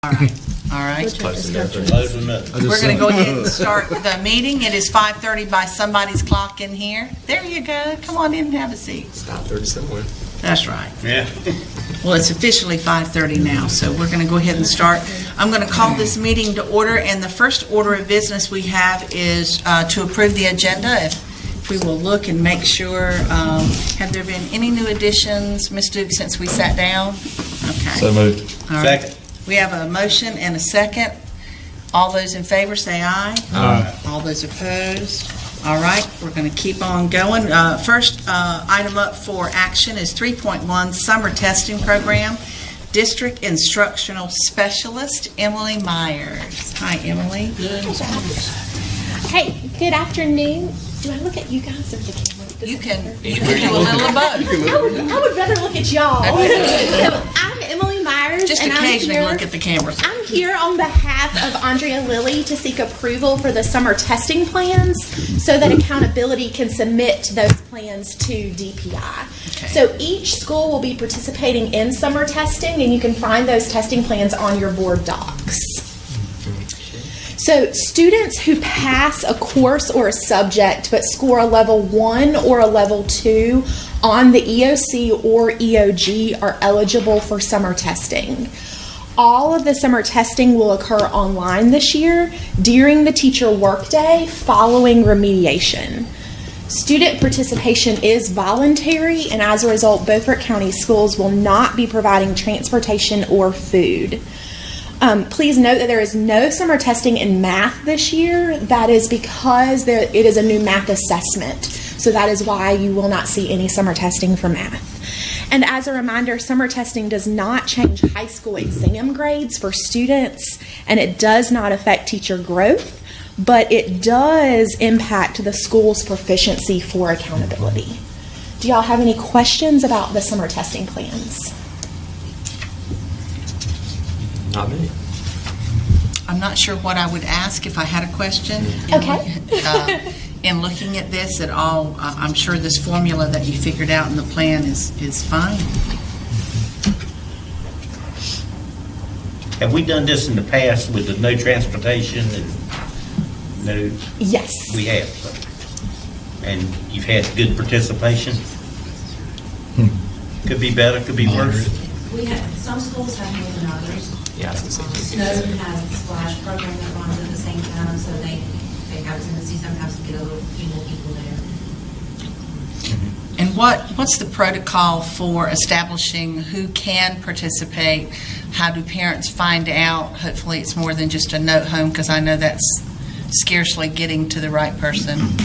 All right. All right. We're going to go ahead and start the meeting. It is 5:30 by somebody's clock in here. There you go. Come on in and have a seat. It's 5:30 somewhere. That's right. Yeah. Well, it's officially 5:30 now, so we're going to go ahead and start. I'm going to call this meeting to order, and the first order of business we have is to approve the agenda. If we will look and make sure, have there been any new additions, Ms. Duke, since we sat down? Okay. So moved. All right. Second. We have a motion and a second. All those in favor say aye. Aye. All those opposed? All right, we're going to keep on going. First item up for action is 3.1 Summer Testing Program. District Instructional Specialist, Emily Myers. Hi, Emily. Hey, good afternoon. Do I look at you guys or the camera? You can do a little of both. I would rather look at y'all. So I'm Emily Myers. Just and occasionally look at the camera. I'm here on behalf of Andrea Lilly to seek approval for the summer testing plans so that accountability can submit those plans to DPI. Okay. So each school will be participating in summer testing, and you can find those testing plans on your board docs. So students who pass a course or a subject but score a level 1 or a level 2 on the EOC or EOG are eligible for summer testing. All of the summer testing will occur online this year during the teacher workday following remediation. Student participation is voluntary, and as a result, Beaufort County Schools will not be providing transportation or food. Please note that there is no summer testing in math this year. That is because it is a new math assessment. So that is why you will not see any summer testing for math. And as a reminder, summer testing does not change high school exam grades for students, and it does not affect teacher growth, but it does impact the school's proficiency for accountability. Do y'all have any questions about the summer testing plans? Not me. I'm not sure what I would ask if I had a question. Okay. In looking at this at all, I'm sure this formula that you figured out in the plan is fine. Have we done this in the past with the no transportation and no? Yes. We have. So. And you've had good participation? Could be better, could be worse. We have, some schools have more than others. Yeah, I was gonna say. Snowden has a splash program that runs at the same time, so they have a tendency sometimes to get a few more people there. And what's the protocol for establishing who can participate? How do parents find out? Hopefully it's more than just a note home, because I know that's scarcely getting to the right person.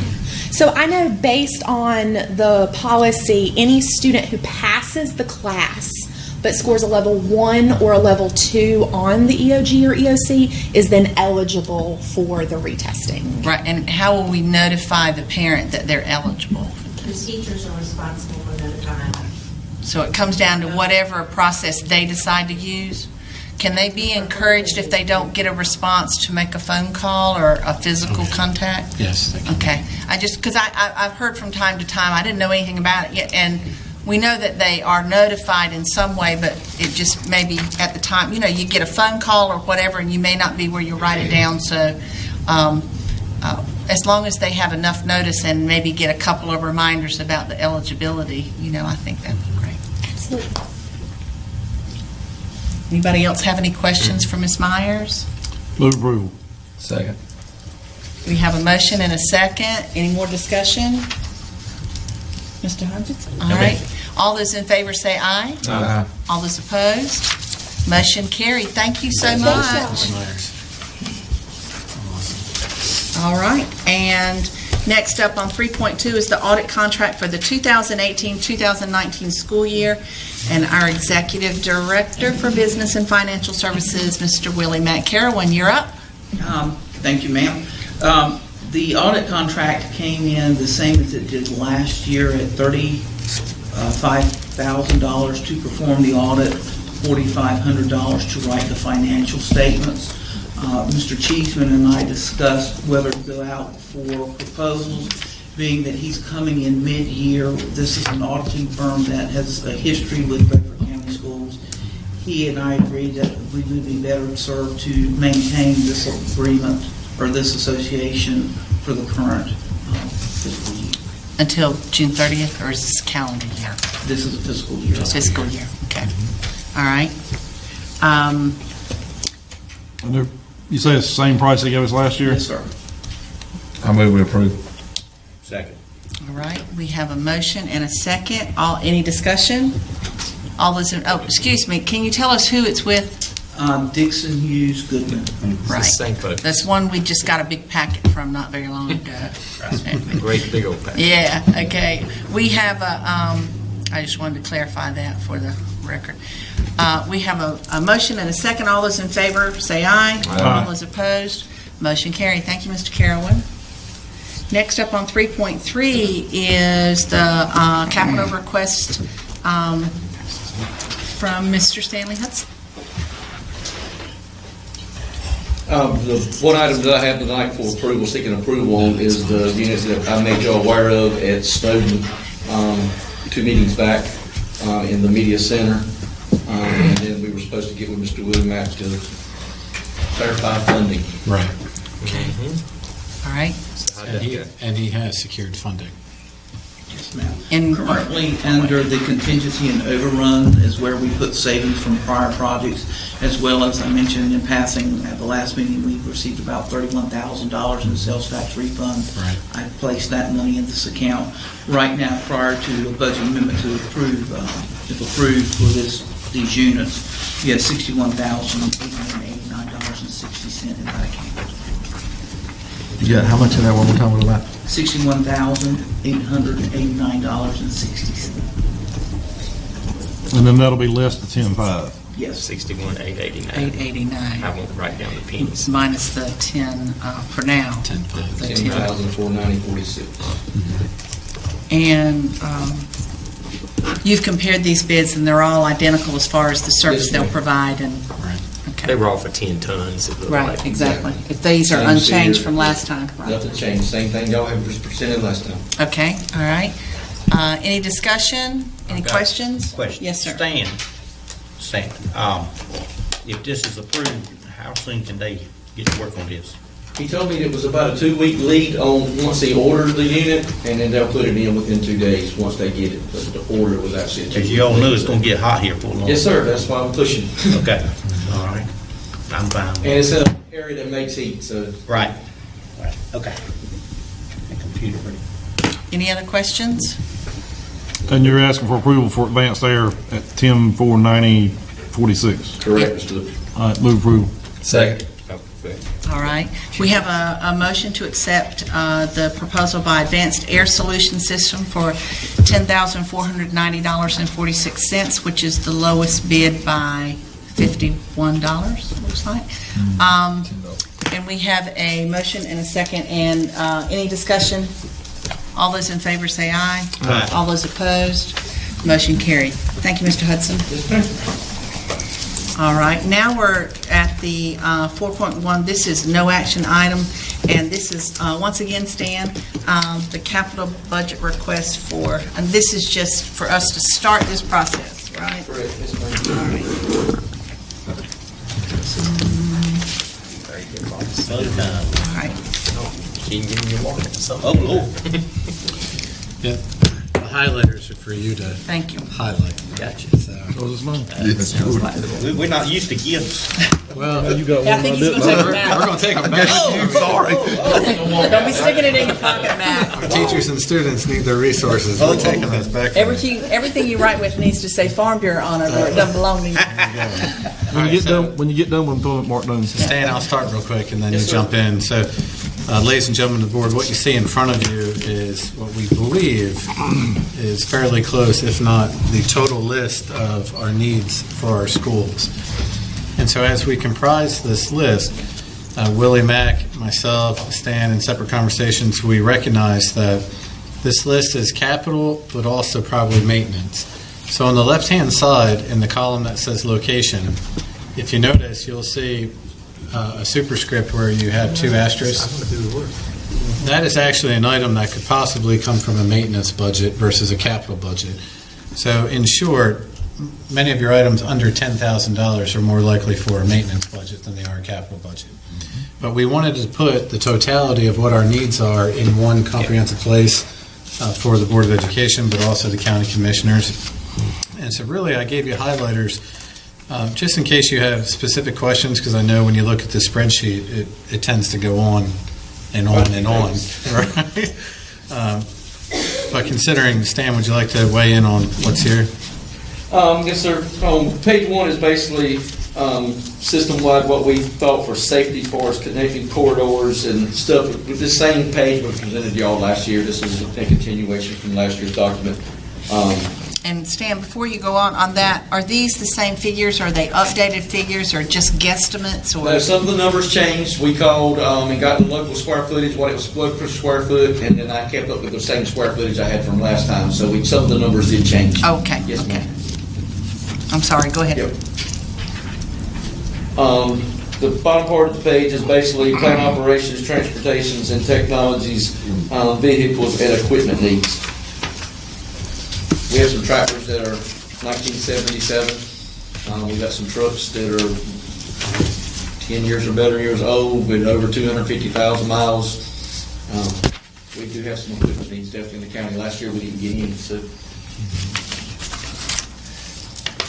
So I know based on the policy, any student who passes the class but scores a level 1 or a level 2 on the EOG or EOC is then eligible for the retesting. Right, and how will we notify the parent that they're eligible? The teachers are responsible for notifying them. So it comes down to whatever process they decide to use? Can they be encouraged if they don't get a response to make a phone call or a physical contact? Yes. Okay. Because I've heard from time to time, I didn't know anything about it yet, and we know that they are notified in some way, but it just maybe at the time, you get a phone call or whatever, and you may not be where you write it down. So as long as they have enough notice and maybe get a couple of reminders about the eligibility, I think that'd be great. Absolutely. Anybody else have any questions for Ms. Myers? Move approval. Second. We have a motion and a second. Any more discussion? Mr. Hodges? All right. All those in favor say aye. Aye. All those opposed? Motion carried. Thank you so much. All right. And next up on 3.2 is the audit contract for the 2018-2019 school year. And our Executive Director for Business and Financial Services, Mr. Willie McCarrowan, you're up. Thank you, ma'am. The audit contract came in the same as it did last year at $35,000 to perform the audit, $4,500 to write the financial statements. Mr. Cheeseman and I discussed whether to go out for proposals, being that he's coming in mid-year. This is an auditing firm that has a history with Beaufort County Schools. he and I agreed that we would be better served to maintain this agreement or this association for the current fiscal year. Until June 30th, or is this calendar year? This is a fiscal year. Fiscal year, okay. All right. And you say it's the same price they gave us last year? Yes, sir. I move we approve. Second. All right, we have a motion and a second. Any discussion? Excuse me, can you tell us who it's with? Dixon Hughes Goodman. Right. Same folks. That's one we just got a big packet from not very long ago. Great big old pack. Yeah, okay. We have I just wanted to clarify that for the record. We have a motion and a second. All those in favor, say aye. Aye. All those opposed, motion carried. Thank you, Mr. Carrollman. Next up on 3.3 is the capital request from Mr. Stanley Hudson. The one item that I have tonight for approval, seeking approval on, is the units that I made you aware of at Snowden 2 meetings back in the media center. And then we were supposed to get with Mr. Willie Mack to clarify funding. Right. All right. And he has secured funding. Yes, ma'am. And- Currently, under the contingency and overrun is where we put savings from prior projects, as well as I mentioned in passing at the last meeting, we received about $31,000 in the sales tax refund. Right. I placed that money in this account. Right now, prior to a budget amendment to approve, if approved for these units, you have $61,889.60 in that account. Yeah, how much of that one more time was that? $61,889.60. And then that'll be less than 10.5. Yes. 61,889. 889. I won't write down the pennies. Minus the 10 for now. 10.5. The 10. $10,490.46. And you've compared these bids, and they're all identical as far as the service Yes, they'll ma'am. provide. And Right. okay. They were all for 10 tons. It looked Right, like. exactly. If these are Same unchanged cedar. from last time. Right. Nothing changed, same thing y'all have presented last time. Okay, all right. Any discussion? Any questions? Question. Yes, sir. Stan, if this is approved, how soon can they get to work on this? He told me it was about a 2-week lead on once he orders the unit, and then they'll put it in within 2 days once they get it. But the order was actually a 2-week. As you all know, it's gonna get hot here for a long. Yes, sir, that's why I'm pushing. Okay, all right. I'm fine. And it's an area that makes heat, so. Right, okay. That computer ready. Any other questions? And you're asking for approval for advanced air at 10,490.46. Correct, Mr. Lewis. All right, move approval. Second. All right. We have a motion to accept the proposal by Advanced Air Solution System for $10,490.46, which is the lowest bid by $51, looks like. And we have a motion and a second. And any discussion? All those in favor say aye. Aye. All those opposed? Motion carried. Thank you, Mr. Hudson. All right, now we're at the 4.1. This is no action item, and this is, once again, Stan, the capital budget request for, and this is just for us to start this process, right? Correct, yes, ma'am. Slow down. All right. Can you give me your wallet or something? Oh, Lord. Yeah. The highlighters are for you to Thank you. highlight. Gotcha. So, What was this money? We're not used to gifts. well, You got Yeah, I one think I he's didn't. gonna take it we're back. going to take them back. Sorry. Don't be sticking it in your pocket, Matt. Our teachers and students need their resources. We're taking this back. from them. Everything you write with needs to say Farm Bureau on it, or it doesn't belong to you. When you get done with employment, mark done. Stan, I'll start real quick and then you jump in. So, ladies and gentlemen of the board, what you see in front of you is what we believe is fairly close, if not the total list of our needs for our schools. And so as we comprise this list, Willie Mack, myself, Stan, in separate conversations, we recognize that this list is capital, but also probably maintenance. So on the left-hand side, in the column that says location, if you notice, you'll see a superscript where you have 2 asterisks. That is actually an item that could possibly come from a maintenance budget versus a capital budget. So in short, many of your items under $10,000 are more likely for a maintenance budget than they are a capital budget. But we wanted to put the totality of what our needs are in one comprehensive place for the Board of Education, but also the county commissioners. And so really, I gave you highlighters just in case you have specific questions, because I know when you look at the spreadsheet, it tends to go on and on and on. Right? But considering, Stan, would you like to weigh in on what's here? Yes, sir. Page 1 is basically system-wide what we thought for safety for us, connecting corridors and stuff. With this same page we presented to y'all last year, this is a continuation from last year's document. And Stan, before you go on that, are these the same figures? Are they updated figures or just guesstimates? Or No, some of the numbers changed. We called and got the local square footage, what it was per square foot, and then I kept up with the same square footage I had from last time. So some of the numbers did change. Okay. Yes, okay. ma'am. I'm sorry. Go ahead. Yep. The bottom part of the page is basically plant operations, transportations, and technologies, vehicles, and equipment needs. We have some tractors that are 1977. We've got some trucks that are 10 years or better years old with over 250,000 miles. We do have some equipment needs definitely in the county. Last year we didn't get any, so.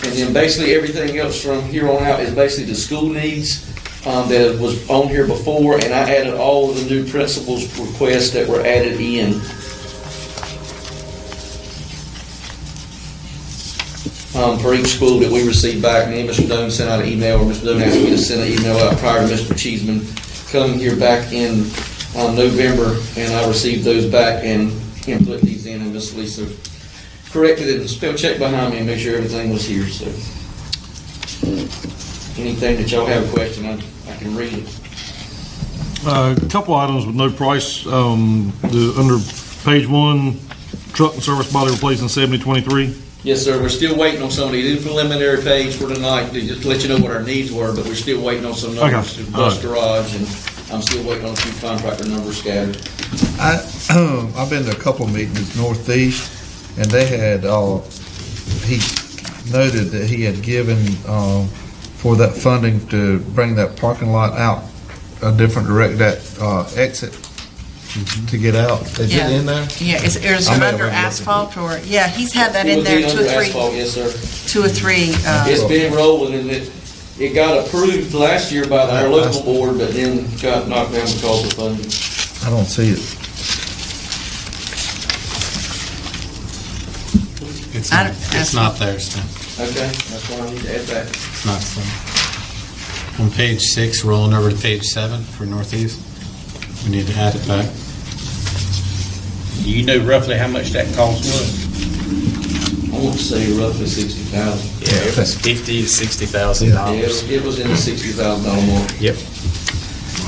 And then basically everything else from here on out is basically the school needs that was on here before, and I added all of the new principals' requests that were added in. For each school that we received back. Me and Mr. Doan sent out an email, or Mr. Doan asked me to send an email out prior to Mr. Cheeseman coming here back in November, and I received those back and put these in, and Miss Lisa corrected it and spell check behind me and make sure everything was here. So anything that y'all have a question, I can read it. A couple items with no price. Under page 1, truck and service body replacing 7023. Yes, sir. We're still waiting on some of these. Preliminary page for tonight to just let you know what our needs were, but we're still waiting on some numbers to bus garage, and I'm still waiting on a few contractor numbers scattered. I've been to a couple of meetings Northeast, and they had, he noted that he had given for that funding to bring that parking lot out a different exit to get out. Is it in there? Yeah, is it under asphalt or, yeah, he's had that in there, It will be under asphalt, yes, sir. 2 or 3. It's been rolling, and it got approved last year by our local board, but then got knocked down because of funding. I don't see it. It's not there, Stan. Okay, that's why I need to add that. It's not there. On page 6, rolling over to page 7 for Northeast, we need to add it back. Do you know roughly how much that cost was? I want to say roughly 60,000. Yeah, it was $50,000 to $60,000. Yeah, it was in the $60,000 mark. Yep.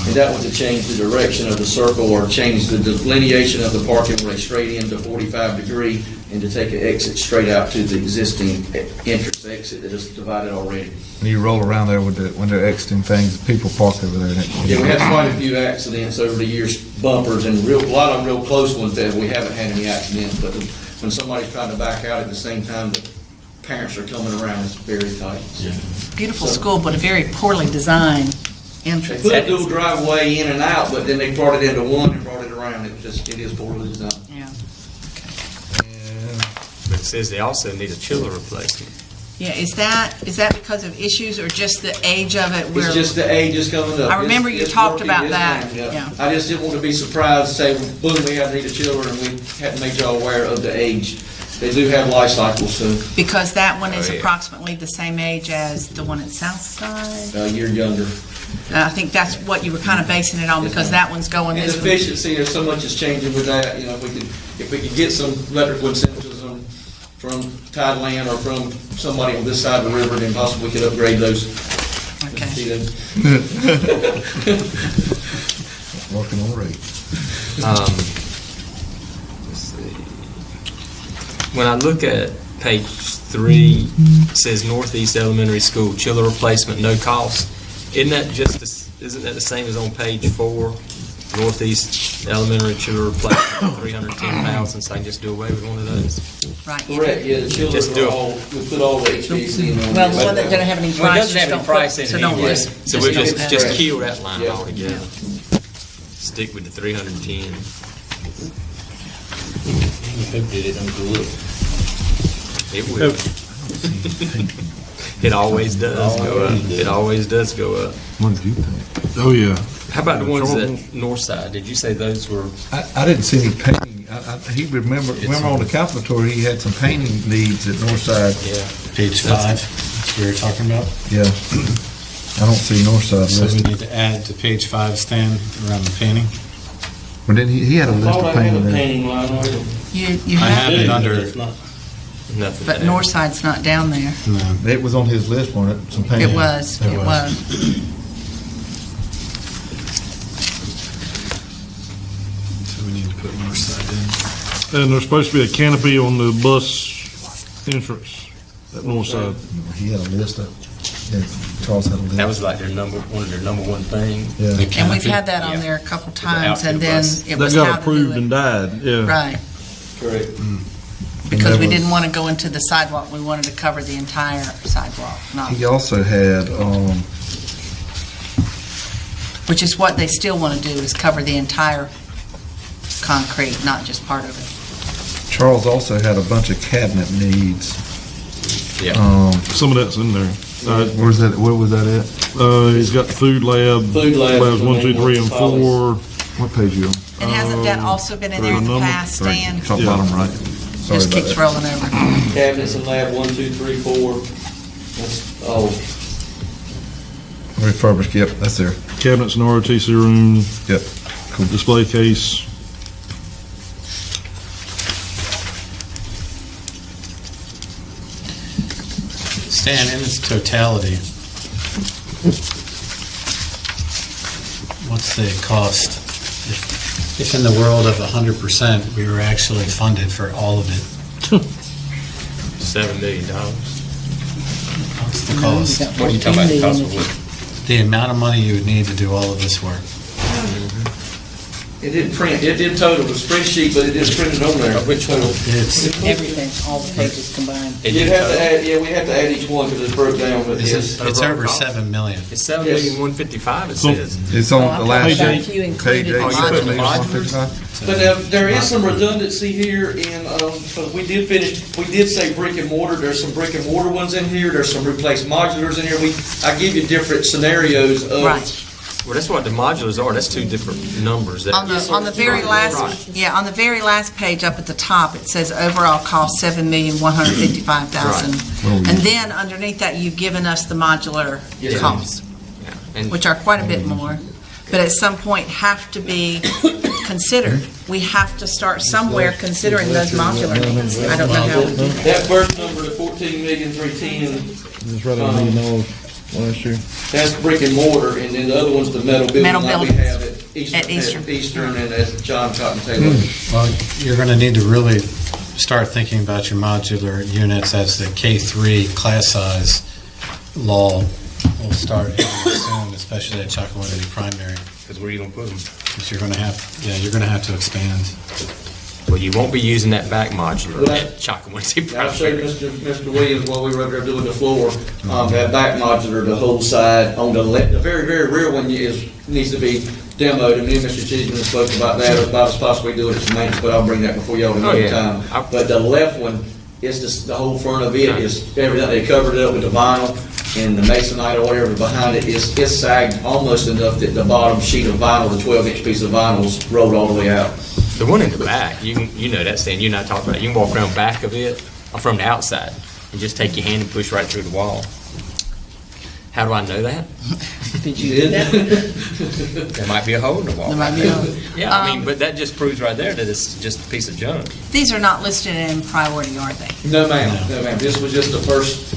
And that was to change the direction of the circle or change the delineation of the parking way straight into 45 degree and to take an exit straight out to the existing entrance exit that is divided already. And you roll around there with when they're exiting things, people park over there. Yeah, we had quite a few accidents over the years, bumpers, and a lot of them real close ones that we haven't had any accidents, but when somebody's trying to back out at the same time that parents are coming around, it's very tight. Yeah. Beautiful school, but a very poorly designed They entrance. put a dual driveway in and out, but then they brought it into one and brought it around. It is poorly designed. Yeah. But it says they also need a chiller replacement. Yeah, is that because of issues or just the age of it? It's just the age is coming up. I remember you It's talked working, about yes, that. ma'am, Yeah. I just didn't want to be surprised, say, boom, we have to need a chiller, and we hadn't made y'all aware of the age. They do have life cycles, so Because that one is Oh, yeah. approximately the same age as the one at Southside. a year younger. I think that's what you were kind of basing it on, Yes, because ma'am. that one's going And this way. efficiency, there's so much is changing with that, you know, if we could get some electrical incentives from Tideland or from somebody on this side of the river, then possibly we could upgrade those. Okay. See those? Working on rate. Let's see. When I look at page 3, it says Northeast Elementary School chiller replacement, no cost. Isn't that the same as on page 4? Northeast Elementary chiller replacement, 310,000, so I can just do away with one of those. Right. Correct, yeah, the children Just do are it. all, we put all the HVAC in on Well, the there. one that doesn't have any Well, it price, doesn't have any don't price put, in so it don't anyway. just. So we don't just have it. kill that line Yeah. altogether. Stick with the 310. Hopefully it don't go up. It will. It always does go up. It always does go up. What did you think? Oh, yeah. How about the ones Charles? that north side? Did you say those were? I didn't see any painting. He remember on the council tour, he had some painting needs at Northside. Yeah. Page 5, that's what we were talking about. Yeah. I don't see Northside So we listed. need to add to page 5, Stan, around the painting. But then he had a list Thought of I had painting a there. painting line item. You I have have, it But under, it's not. Nothing. but to add. Northside's not down there. no, It was on his list, wasn't it? Some painting. It was, It it was. was. so we need to put north side in. And there's supposed to be a canopy on the bus entrance at north side. He had a list of, yeah, Charles had a list. That was like one of their number one thing. Yeah. The And we've canopy. had that on Yeah. there a couple the times, and outfit then bus. it That was how got to approved do and it. died, yeah. Right, Correct. because we that didn't was- want to go into the sidewalk, we wanted to cover the entire sidewalk, not, He also had, which is what they still want to do, is cover the entire concrete, not just part of it. Charles also had a bunch of cabinet needs. Yeah. Some of that's in there. Where's that, where was that at? He's got food lab. Food lab. Labs 1, 2, 3, and 4. What page you on? And hasn't that also been in there in the number past, Three. Stan? Top Yeah. bottom right. Sorry Just about keeps that. rolling over. Cabinets in lab 1, 2, 3, 4. That's all. Refurbished, yep, that's there. Cabinets in ROTC room, Yep, cool. display case. Stan, in its totality, what's the cost? If in the world of 100%, we were actually funded for all of it, $7 million. what's the cost? What are you talking about? The cost of what? The amount of money you would need to do all of this work. It didn't print, it did total, the spreadsheet, but it didn't print it on there. Which one? It's, Everything, all the pages combined. It You'd didn't have to total. add, yeah, we have to add each one because it's broke down, but yes. it's over 7 million. It's 7,155,000. It So- says. It's on the last Page page. eight. If you Page included 8. Oh, you put the modulars. modulars? But there is some redundancy here in, we did say brick and mortar, there's some brick and mortar ones in here, there's some replaced modulars in here. I give you different scenarios of. Right. Well, that's what the modulars are. That's two different numbers. On the very last, yeah, on the very last page up at the top, it says overall cost $7,155,000. And then underneath that, you've given us the modular Yes. costs, And which are quite a bit more, but at some point have to be considered. We have to start somewhere considering those modular needs. I don't know how we do that. That first number, the 14,310,000, It's right at $1 million last year. that's brick and mortar, and then the other one's the metal building Metal like we buildings. have at Eastern. Eastern and at John Cotton Taylor. Well, you're going to need to really start thinking about your modular units as the K-3 class size law will start soon, especially at Chocowinity Primary, because where are you going to put them? because you're going to have to expand. Well, you won't be using that back modular Well, at Chocowinity I showed Primary. Mr. Williams while we were up there doing the floor, that back modular, the whole side on the left, the very, very rear one needs to be demoed, and me and Mr. Cheeseman spoke about that, about us possibly doing it for maintenance, but I'll bring that before y'all in Oh, no yeah. time. But the left one is just, the whole front of it is everything, they covered it up with the vinyl, and the masonite or whatever behind it is sagged almost enough that the bottom sheet of vinyl, the 12-inch piece of vinyl, is rolled all the way out. The one in the back, you know that, Stan. You and I talked about it. You can walk around back of it or from the outside and just take your hand and push right through the wall. How do I know that? Did you do that? There might be a hole in the wall. There might be a- Yeah, I mean, but that just proves right there that it's just a piece of junk. These are not listed in priority, are they? No, ma'am, no, ma'am, this was just the first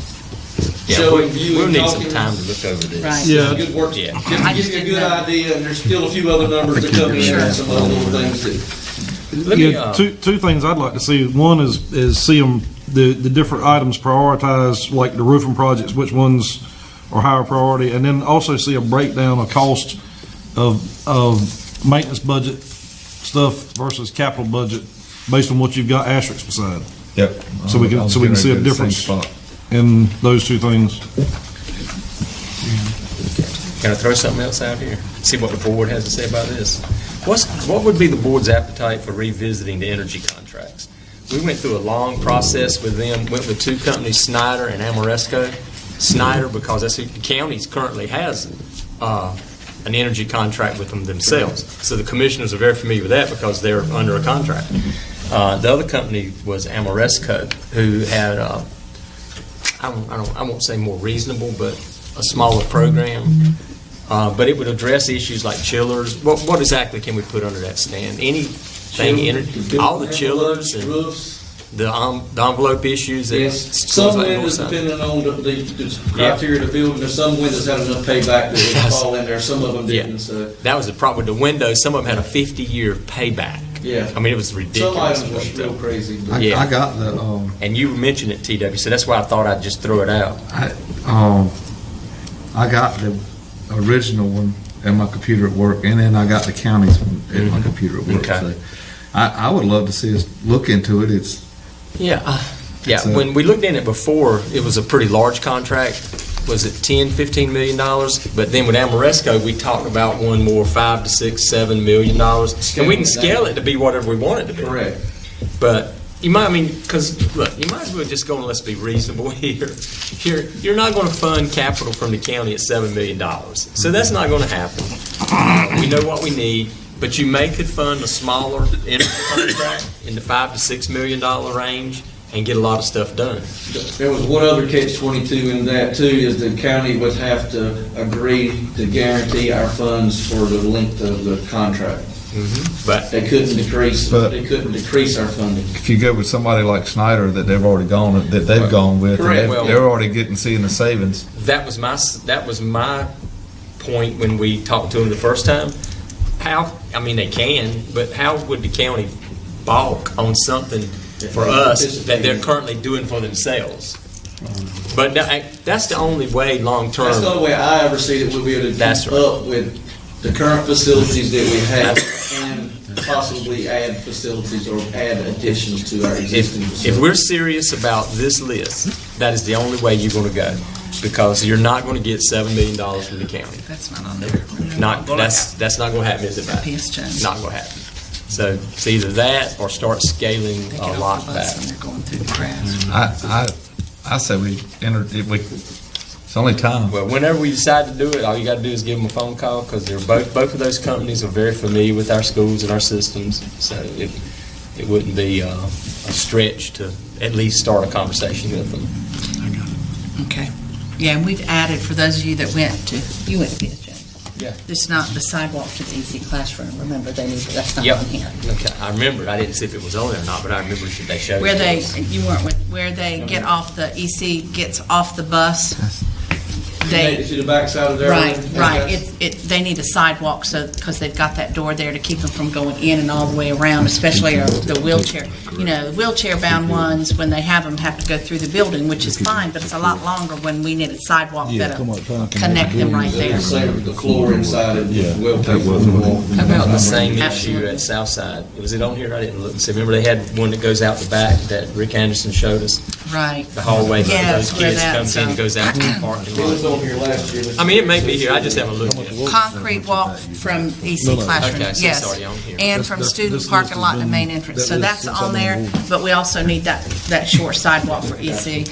Yeah, showing view we'll and need some talking. time to look over this. Right. Yeah. Good work, Yeah. just to I give just you a didn't good know. idea, and there's still a few other numbers that come in and some other little things that. Let me, Yeah, two things I'd like to see. One is see them, the different items prioritized, like the roofing projects, which ones are higher priority, and then also see a breakdown of cost of maintenance budget stuff versus capital budget based on what you've got asterisks beside. Yep. So we can see a difference in those two things. Can I throw something else out here? See what the board has to say about this. What would be the board's appetite for revisiting the energy contracts? We went through a long process with them, went with two companies, Snyder and Amoresco. Snyder, because that's who the county currently has an energy contract with them themselves. So the commissioners are very familiar with that because they're under a contract. The other company was Amoresco, who had, I won't say more reasonable, but a smaller program. But it would address issues like chillers. What exactly can we put under that stand? Anything, all the chillers and the envelope issues. Yes, some windows, depending on the criteria of the building, there's some windows had enough payback that it would fall in there, some of them didn't, so. That was the problem with the windows. Some of them had a 50-year payback. Yeah. I mean, it was ridiculous. Some items were real crazy. I got the, and you mentioned it, TW, so that's why I thought I'd just throw it out. I got the original one in my computer at work, and then I got the county's one in my computer at work. Okay. So I would love to see us look into it. When we looked in it before, it was a pretty large contract. Was it $10-15 million? But then with Amoresco, we talked about one more $5 to $6, $7 million, and we can scale it to be whatever we want it to be. Correct. But you might, because look, you might as well just go and let's be reasonable here. You're not going to fund capital from the county at $7 million, so that's not going to happen. We know what we need, but you could fund a smaller energy contract in the $5 to $6 million range and get a lot of stuff done. There was one other catch-22 in that too, is the county would have to agree to guarantee our funds for the length of the contract. But they couldn't decrease our funding. If you go with somebody like Snyder that they've already gone with, Correct. they're already seeing the savings. That was my point when we talked to them the first time. They can, but how would the county balk on something for us that they're currently doing for themselves? But that's the only way long term. That's the only way I ever see it. We'll be able to keep up with the current facilities that we have and possibly add facilities or add additions to our existing facilities. If we're serious about this list, that is the only way you're going to go, because you're not going to get $7 million from the county. That's not on there. That's not going to happen, is it, Matt? Not going to happen. So it's either that or start scaling a lot back. They're going through the grass. I say it's only time. Well, whenever we decide to do it, all you got to do is give them a phone call, because they're both of those companies are very familiar with our schools and our systems. So it wouldn't be a stretch to at least start a conversation with them. I got it. Okay. Yeah, and we've added, for those of you that went to Beaufort, yeah. It's not the sidewalk to the EC classroom. Remember, that's not Yep. on here. Okay. I remember. I didn't see if it was on there or not, but I remember they showed Where it. you weren't with, where they get off, the EC gets off the bus. To the backside of their Right. Okay. They need a sidewalk, because they've got that door there to keep them from going in and all the way around, especially the wheelchair. The wheelchair-bound ones, when they have them, have to go through the building, which is fine, but it's a lot longer when we need a sidewalk that'll connect them right there. The floor inside it, well paid for. How about the same issue at Southside? Was it on here? I didn't look and see. Remember they had one that goes out the back that Rick Anderson showed us? Right. The hallway for those where kids comes in and goes out to the parking It was lot. on here last year. I mean, it may be here. I just haven't looked at it. Concrete walk from EC classroom, Okay, so it's yes. already on here. And from student parking lot and main entrance. So that's on there, but we also need that short sidewalk for EC.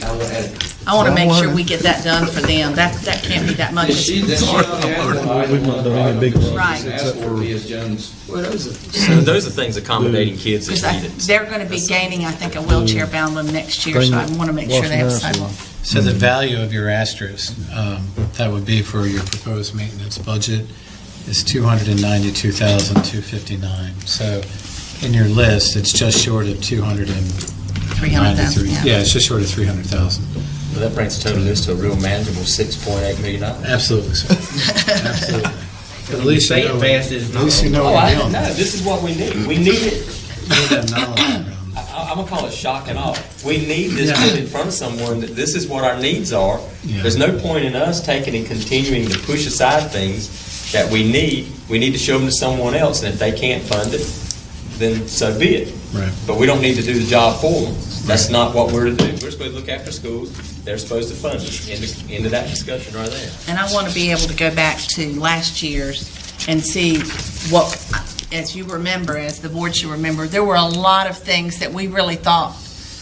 I want to make sure we get that done for them. That can't be that much. We've not done any big ones. Right. Except for P.S. Jones. So those are things accommodating kids that need it. They're going to be gaining, I think, a wheelchair-bound one next year, so I want to make sure they have a sidewalk. So the value of your asterisk, that would be for your proposed maintenance budget, is $292,259. So in your list, it's just short of 300,000. Yeah, it's just short of 300,000. Well, that brings the total list to a real manageable $6.8 million. Absolutely, sir. Absolutely. But at least you know, fast is at least you know what you're dealing with. No, this is what we need. We need it. You need that knowledge around. I'm going to call it shock and awe. We need this put in front of someone that this is what our needs are. Yeah. There's no point in us taking and continuing to push aside things that we need to show them to someone else, and if they can't fund it, then so be it. Right. But we don't need to do the job for them. That's not what we're to do. We're supposed to look after schools. They're supposed to fund it. Into that discussion right there. And I want to be able to go back to last year's and see what, as you remember, as the board should remember, there were a lot of things that we really thought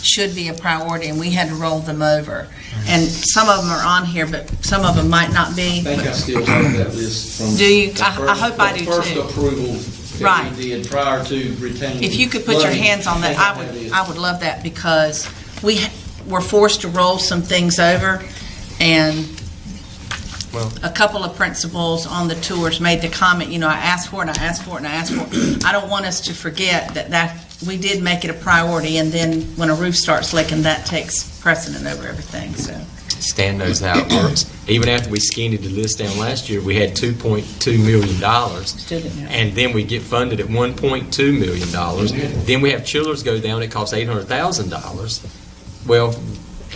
should be a priority, and we had to roll them over. And some of them are on here, but some of them might not be. I think I still have that list from. Do you? the I hope I do, the first too. approval Right. that we did prior to retaining. If you could put your money, hands on that, I think I would love that, because we were forced to roll some things over, and Well, a couple of principals on the tours made the comment, I asked for it, and I asked for it, and I asked for it. I don't want us to forget that we did make it a priority, and then when a roof starts leaking, that takes precedent over everything, so. Stan knows how it works. Even after we skinnied the list down last year, we had $2.2 million. Still didn't have it. And then we get funded at $1.2 million. Then we have chillers go down, it costs $800,000. Well,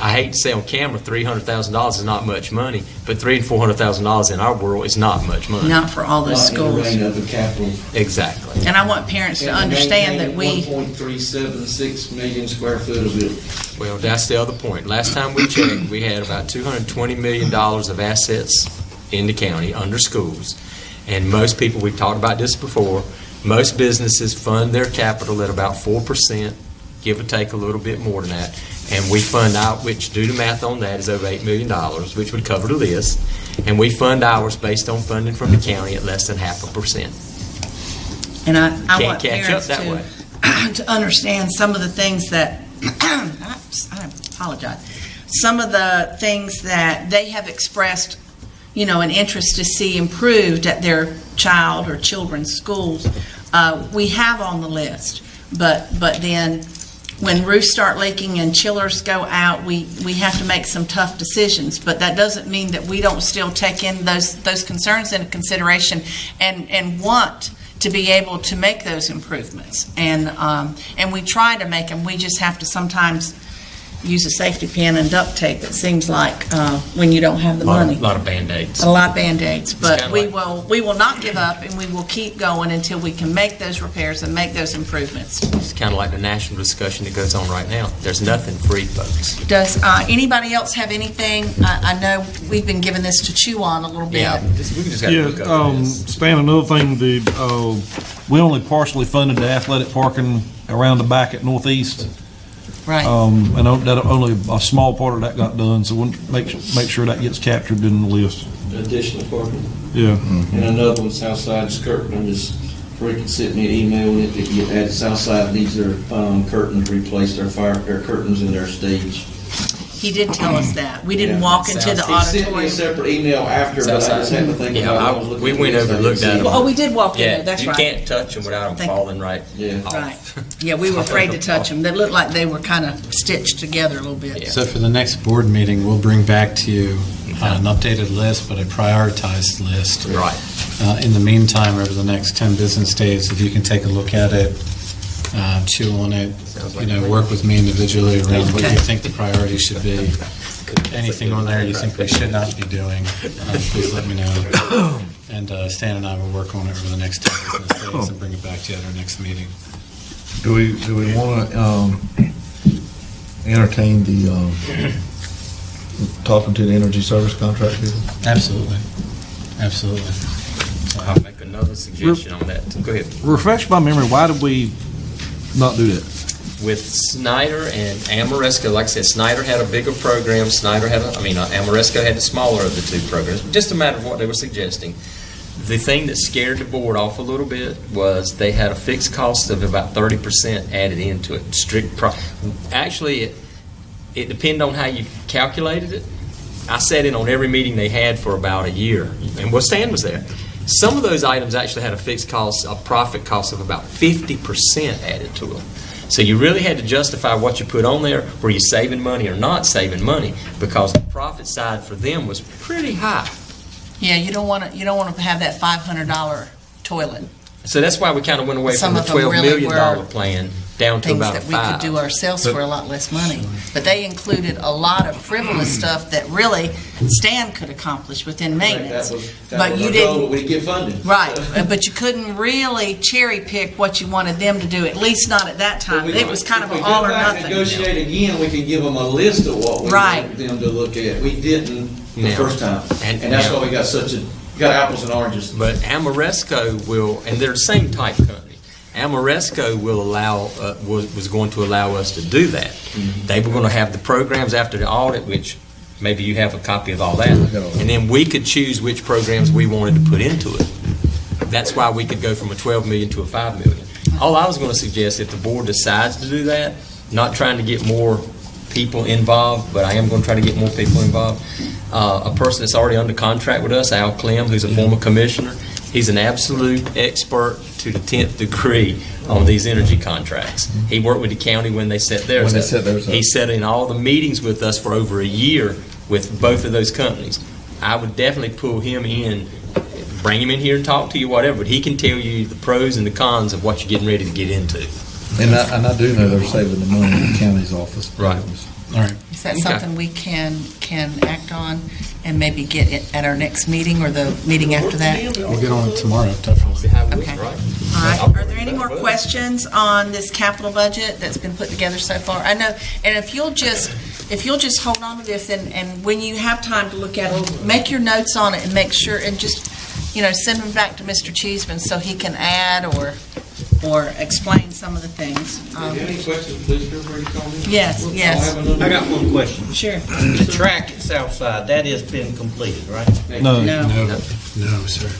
I hate to say on camera, $300,000 is not much money, but $300,000 and $400,000 in our world is not much money. Not for all those Not in the schools. range of the capital. Exactly. And I want parents to understand that we, 1.376 million square foot of building. Well, that's the other point. Last time we checked, we had about $220 million of assets in the county under schools. And most people, we've talked about this before, most businesses fund their capital at about 4%, give or take a little bit more than that. And we fund out, which do the math on that, is over $8 million, which would cover the list. And we fund ours based on funding from the county at less than 0.5%. and I Can't want catch up parents that way. to understand some of the things that, I apologize, some of the things that they have expressed, an interest to see improved at their child or children's schools, we have on the list. But then, when roofs start leaking and chillers go out, we have to make some tough decisions. But that doesn't mean that we don't still take in those concerns into consideration and want to be able to make those improvements. And we try to make them. We just have to sometimes use a safety pin and duct tape, it seems like, when you don't have the money. A lot of Band-Aids. A lot of Band-Aids, but kinda we will not give up, and we will keep going until we can make those repairs and make those improvements. It's kind of like the national discussion that goes on right now. There's nothing free, folks. Does anybody else have anything? I know we've been given this to chew on a little bit. Yeah, we just got to look over this. Stan, another thing, we only partially funded the athletic parking around the back at Northeast. Right. And that only a small part of that got done, so we'll make sure that gets captured in the list. Additional parking. Yeah. And another one, Southside Skirtman, just freaking sent me an email and it to get added. Southside needs their curtains replaced, their curtains in their stage. He did tell us that. We didn't walk into the He sent me a auditorium. separate email after, but I just had to think about it. I was looking we at went this, over I and didn't looked see at it. them. Oh, we did walk in Yeah, there, that's you right. can't touch them without them Thank- falling right Yeah. off. Right. Yeah, we were afraid to touch them. They looked like they were kind of stitched together a little bit. Yeah. So for the next board meeting, we'll bring back to you an updated list, but a prioritized list. Right. In the meantime, over the next 10 business days, if you can take a look at it, chew on it, work with me individually around what you think the priorities should be. Anything on there you think we should not be doing, please let me know. And Stan and I will work on it over the next 10 business days and bring it back to you at our next meeting. Do we want to entertain the talking to the energy service contract people? Absolutely. Absolutely. I'll make another suggestion on that. Go ahead. Refresh my memory, why did we not do that? With Snyder and Amoresco, like I said, Snyder had a bigger program. Amoresco had the smaller of the two programs. Just a matter of what they were suggesting. The thing that scared the board off a little bit was they had a fixed cost of about 30% added into it. Actually, it depended on how you calculated it. I sat in on every meeting they had for about a year, and Stan was there. Some of those items actually had a fixed cost, a profit cost of about 50% added to them. So you really had to justify what you put on there. Were you saving money or not saving money? Because the profit side for them was pretty high. Yeah, you don't want to have that $500 toilet. So that's why we kind of went away Some from the of them $12 really million were. plan down to things about that a we could 5. do ourselves for a lot less money. But they included a lot of frivolous stuff that really Stan could accomplish within maintenance. But you didn't. We get funded. Right, but you couldn't really cherry pick what you wanted them to do, at least not at that time. It was kind of an all or nothing. If we go back and negotiate again, we can give them a list of what we Right. want them to look at. We didn't the Now, first time. And that's why we got got apples and oranges. But Amoresco will, and they're the same type company. Amoresco will was going to allow us to do that. They were going to have the programs after the audit, which maybe you have a copy of all that, and then we could choose which programs we wanted to put into it. That's why we could go from a 12 million to a 5 million. All I was going to suggest, if the board decides to do that, not trying to get more people involved, but I am going to try to get more people involved. A person that's already under contract with us, Al Clem, who's a former commissioner, he's an absolute expert to the 10th degree on these energy contracts. He worked with the county when they set theirs up. He sat in all the meetings with us for over a year with both of those companies. I would definitely pull him in, bring him in here and talk to you, whatever, but he can tell you the pros and the cons of what you're getting ready to get into. And I do know they're saving the money in the county's office. Right. All right. Is that something we can act on and maybe get it at our next meeting or the meeting after that? We'll get on it tomorrow, definitely. Okay. All right. Are there any more questions on this capital budget that's been put together so far? I know, and if you'll just hold on to this and when you have time to look at it, make your notes on it and make sure and just, send them back to Mr. Cheeseman so he can add or explain some of the things. Any questions, please feel free to call me. Yes, yes. I got one question. Sure. The track at Southside, that has been completed, right? No. No, sir.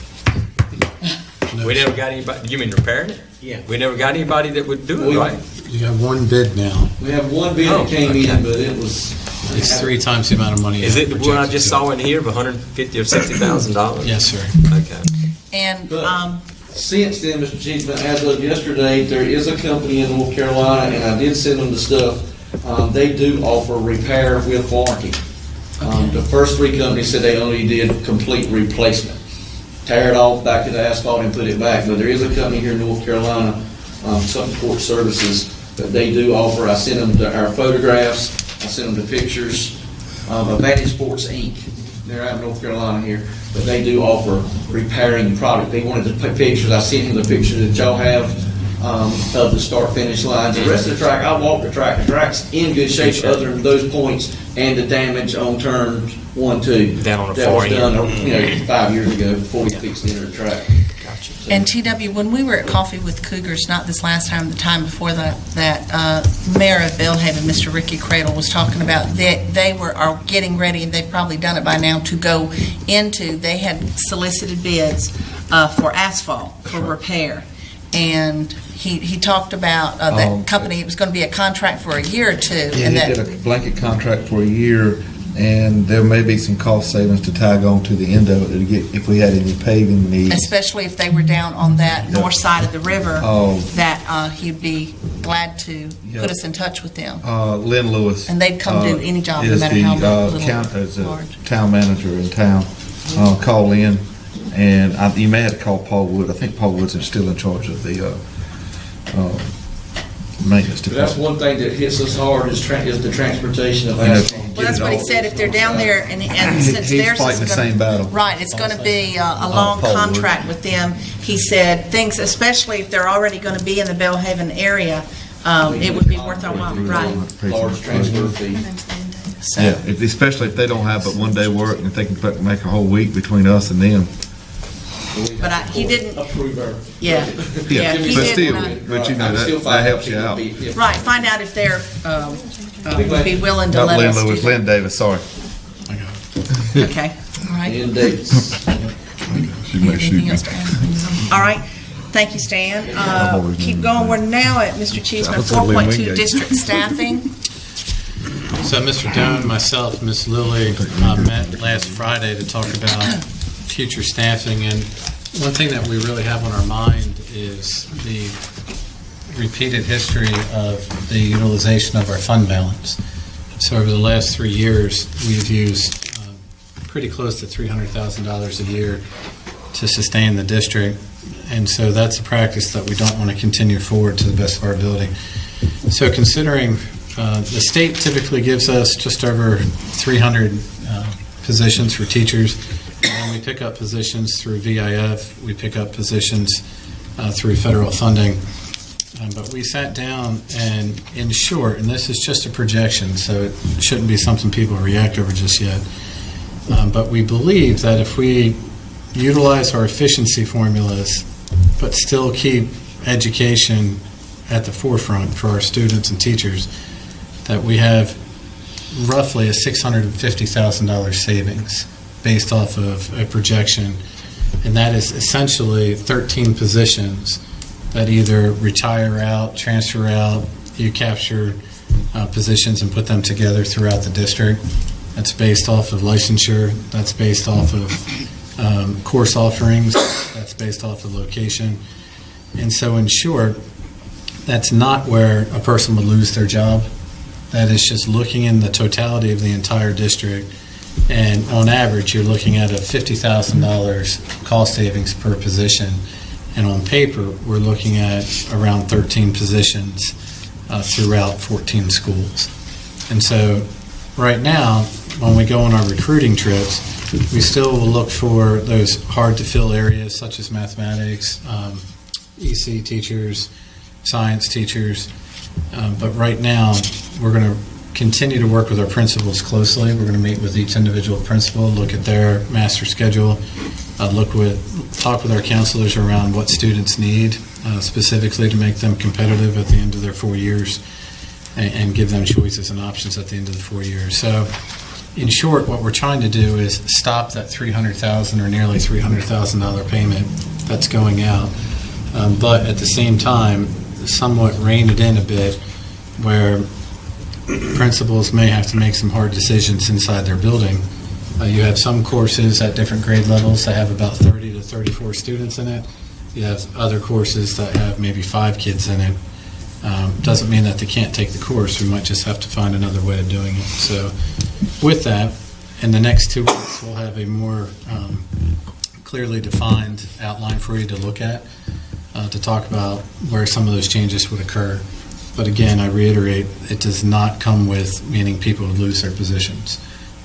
We never got anybody, you mean repairing it? Yeah. We never got anybody that would do it, right? You got one bid now. We have one bid that came in, but it was. It's 3 times the amount of money. Is it the one I just saw in here of $150,000 or $60,000? Yes, sir. Okay. And, Since then, Mr. Cheeseman, as of yesterday, there is a company in North Carolina, and I did send them the stuff. They do offer repair with warranty. The first 3 companies said they only did complete replacement. Tear it off, back to the asphalt, and put it back. But there is a company here in North Carolina, Something Port Services, that they do offer. I sent them our photographs. I sent them the pictures. Advantage Sports Inc. They're out of North Carolina here, but they do offer repairing the product. They wanted to put pictures. I sent them the pictures that y'all have of the start-finish lines. The rest of the track, I walked the track. The track's in good shape other than those points and the damage on turns 1, 2. Down on the that far was done 5 years ago before we fixed the end of the track. Gotcha. And TW, when we were at Coffee with Cougars, not this last time, the time before that Mayor of Belhaven, Mr. Ricky Cradle, was talking about that they are getting ready, and they've probably done it by now, to go into, they had solicited bids for asphalt for repair. And he talked about that company, it was going to be a contract for a year or 2. Yeah, and he did a blanket contract for a year, and there may be some cost savings to tag on to the end of it to get, if we had any paving needs. especially if they were down on that north side of the river, Oh. that he'd be glad to Yeah. put us in touch with them. Lynn Lewis. And they'd come do any job, no is matter how the, little, is a large. town manager in town. Call in, and you may have to call Paul Wood. I think Paul Wood's still in charge of the maintenance But that's department. one thing that hits us hard is the transportation of I know. asphalt. Well, that's what he said, if they're down there, and since He's theirs fighting is the gonna. same battle. Right, it's gonna be a long Paul Wood. contract with them. He said, things, especially if they're already gonna be in the Belhaven area, it would be worth our while, right? Large transfer fee. So, Yeah, especially if they don't have but one day work, and if they can make a whole week between us and them. But he didn't, Approve our. yeah, yeah, he But didn't. still, but you know, that helps you out. Right, find out if they're, would be willing to Not let Lynn us do Lewis, that. Lynn Davis, sorry. Okay, all right. End dates. Anything else to add? All right, thank you, Stan. Keep going, we're now at Mr. Cheeseman, 4.2 district staffing. So Mr. Doan, myself, Ms. Lilly met last Friday to talk about future staffing, and one thing that we really have on our mind is the repeated history of the utilization of our fund balance. So over the last 3 years, we've used pretty close to $300,000 a year to sustain the district. And so that's a practice that we don't want to continue forward to the best of our ability. So considering the state typically gives us just over 300 positions for teachers, and then we pick up positions through VIF, we pick up positions through federal funding. But we sat down and, in short, and this is just a projection, so it shouldn't be something people react over just yet, but we believe that if we utilize our efficiency formulas, but still keep education at the forefront for our students and teachers, that we have roughly a $650,000 savings based off of a projection, and that is essentially 13 positions that either retire out, transfer out, you capture positions and put them together throughout the district. That's based off of licensure, that's based off of course offerings, that's based off of location. And so in short, that's not where a person would lose their job. That is just looking in the totality of the entire district, and on average you're looking at a $50,000 cost savings per position. And on paper, we're looking at around 13 positions throughout 14 schools. And so right now, when we go on our recruiting trips, we still will look for those hard-to-fill areas such as mathematics, EC teachers, science teachers. But right now, we're going to continue to work with our principals closely. We're going to meet with each individual principal, look at their master schedule, talk with our counselors around what students need specifically to make them competitive at the end of their 4 years, and give them choices and options at the end of the 4 years. So in short, what we're trying to do is stop that $300,000 or nearly $300,000 payment that's going out, but at the same time somewhat rein it in a bit, where principals may have to make some hard decisions inside their building. You have some courses at different grade levels that have about 30 to 34 students in it. You have other courses that have maybe 5 kids in it. Doesn't mean that they can't take the course. We might just have to find another way of doing it. So with that, in the next 2 weeks, we'll have a more clearly defined outline for you to look at, to talk about where some of those changes would occur. But again, I reiterate, it does not come with meaning people would lose their positions.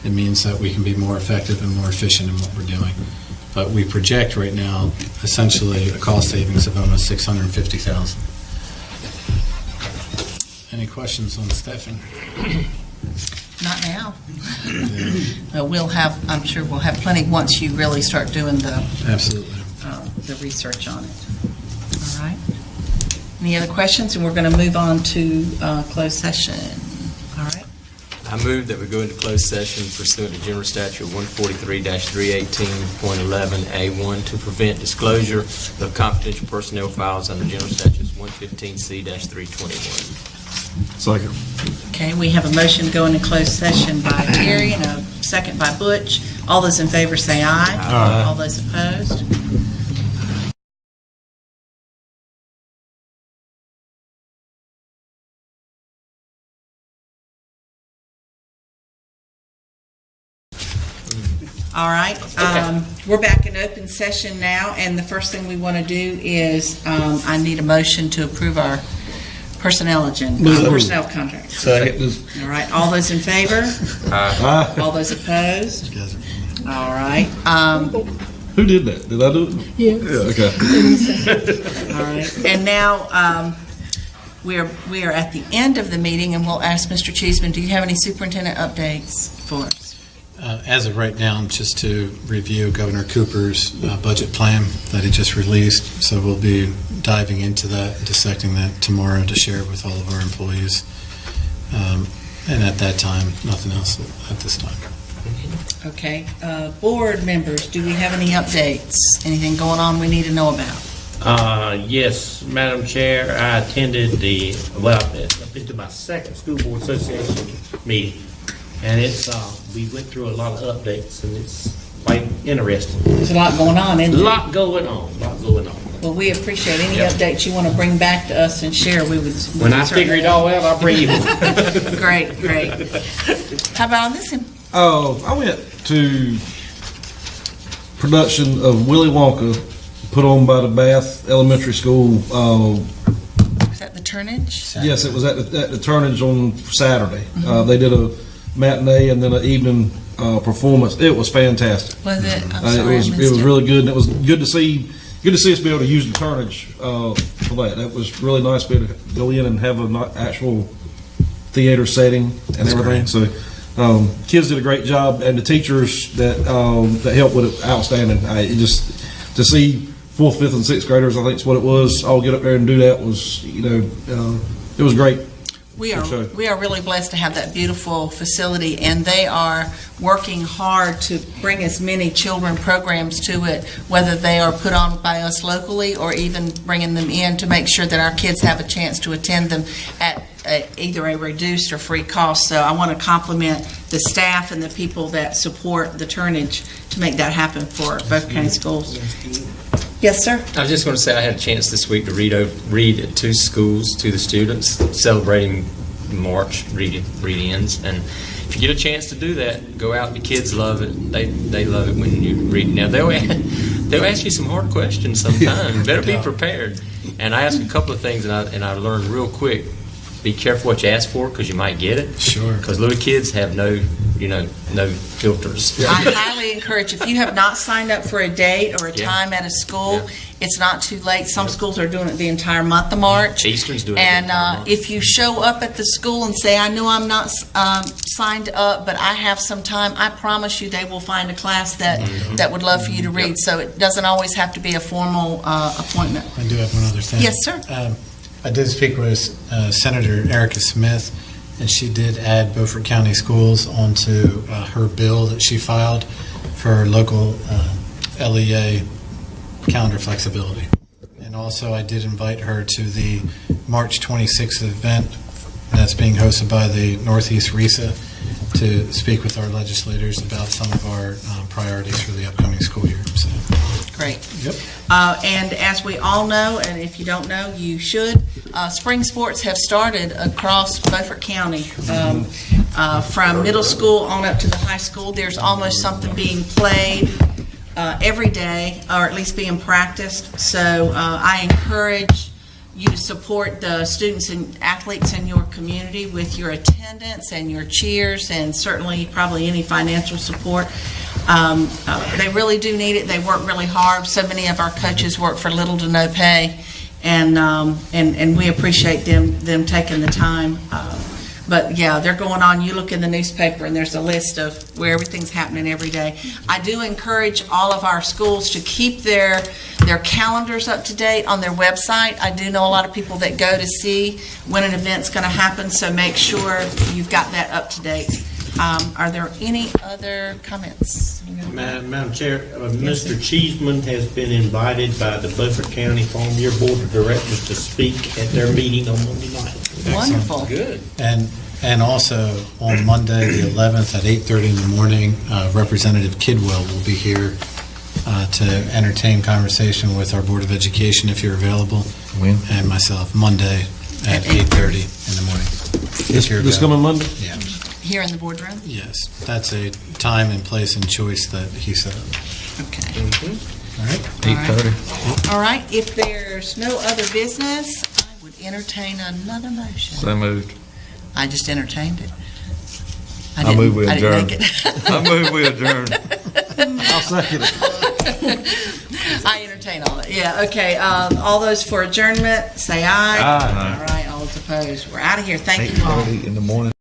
It means that we can be more effective and more efficient in what we're doing. But we project right now essentially a cost savings of almost $650,000. Any questions on staffing? Not now. I'm sure we'll have plenty once you really start doing Absolutely. The research on it. All right. Any other questions? And we're going to move on to closed session. All right. I move that we go into closed session pursuant to General Statute 143-318.11A1 to prevent disclosure of confidential personnel files under General Statutes 115C-321. Second. Okay, we have a motion to go into closed session by Terry and a second by Butch. All those in favor say aye. Aye. All those opposed? All right, we're back in open session now, and the first thing we want to do is I need a motion to approve our personnel agenda, personnel contract. Second. All right, all those in favor? Aye. All those opposed? All right. Who did that? Did I do it? Yes. Yeah, okay. All right, and now we are at the end of the meeting, and we'll ask Mr. Cheeseman, do you have any superintendent updates for us? As of right now, just to review Governor Cooper's budget plan that he just released. So we'll be diving into that, dissecting that tomorrow to share with all of our employees. And at that time, nothing else at this time. Okay. Board members, do we have any updates? Anything going on we need to know about? Yes, Madam Chair, I attended I've been to my second School Board Association meeting, and we went through a lot of updates, and it's quite interesting. There's a lot going on, isn't A there? lot going on. Well, we appreciate any Yep. updates you want to bring back to us and share. When I figure it all out, I'll bring you one. Great. How about on this end? I went to production of Willy Wonka put on by the Bath Elementary School. Is that the turnage? Yes, it was at the turnage on Saturday. They did a matinee and then an evening performance. It was fantastic. Was it? I'm sorry, It was really good, and it was good to see us be able to use the turnage for that. That was really nice to be able to go in and have an actual theater setting and everything. So kids did a great job, and the teachers that helped with it, outstanding. To see 4th, 5th, and 6th graders, I think is what it was, all get up there and do that was, it was great. We are really blessed to have that beautiful facility, and they are working hard to bring as many children programs to it, whether they are put on by us locally or even bringing them in to make sure that our kids have a chance to attend them at either a reduced or free cost. So I want to compliment the staff and the people that support the turnage to make that happen for both county schools. Yes, sir. I was just going to say I had a chance this week to read at 2 schools to the students celebrating March read-ins, and if you get a chance to do that, go out. The kids love it. They love it when you read. Now they'll ask you some hard questions sometimes. Better be prepared. And I asked a couple of things, and I learned real quick. Be careful what you ask for, because you might get it. Sure. Because little kids have no filters. I highly encourage, if you have not signed up for a date or a time at a school, it's not too late. Some schools are doing it the entire month of March. Eastern's doing it. And if you show up at the school and say, I know I'm not signed up, but I have some time, I promise you they will find a class that would love for you to read. So it doesn't always have to be a formal appointment. I do have one other thing. Yes, sir. I did speak with Senator Erica Smith, and she did add Beaufort County Schools onto her bill that she filed for local LEA calendar flexibility. And also I did invite her to the March 26th event that's being hosted by the Northeast RESA to speak with our legislators about some of our priorities for the upcoming school year. So. Great. Yep. And as we all know, and if you don't know, you should, spring sports have started across Beaufort County. From middle school on up to the high school, there's almost something being played every day, or at least being practiced. So I encourage you to support the students and athletes in your community with your attendance and your cheers, and certainly probably any financial support. They really do need it. They work really hard. So many of our coaches work for little to no pay, and we appreciate them taking the time. But yeah, they're going on. You look in the newspaper and there's a list of where everything's happening every day. I do encourage all of our schools to keep their calendars up to date on their website. I do know a lot of people that go to see when an event's going to happen, so make sure you've got that up to date. Are there any other comments? Madam Chair, Mr. Cheeseman has been invited by the Beaufort County Farm Bureau Board of Directors to speak at their meeting on Monday night. Wonderful. Good. And also on Monday, the 11th at 8:30 in the morning, Representative Kidwell will be here to entertain conversation with our Board of Education if you're available. When? And myself, Monday at 8:30 in the morning. This coming Monday? Yeah. Here in the boardroom? Yes. That's a time and place and choice that he set up. Okay. All right. 8:30. All right. If there's no other business, I would entertain another motion. So moved. I just entertained it. I move we I adjourn. didn't make it. I move we adjourn. I'll second it. I entertain all that. Yeah, okay. All those for adjournment, say aye. Aye. All right, all those opposed. We're out of here. Thank you all. 8:30 in the morning.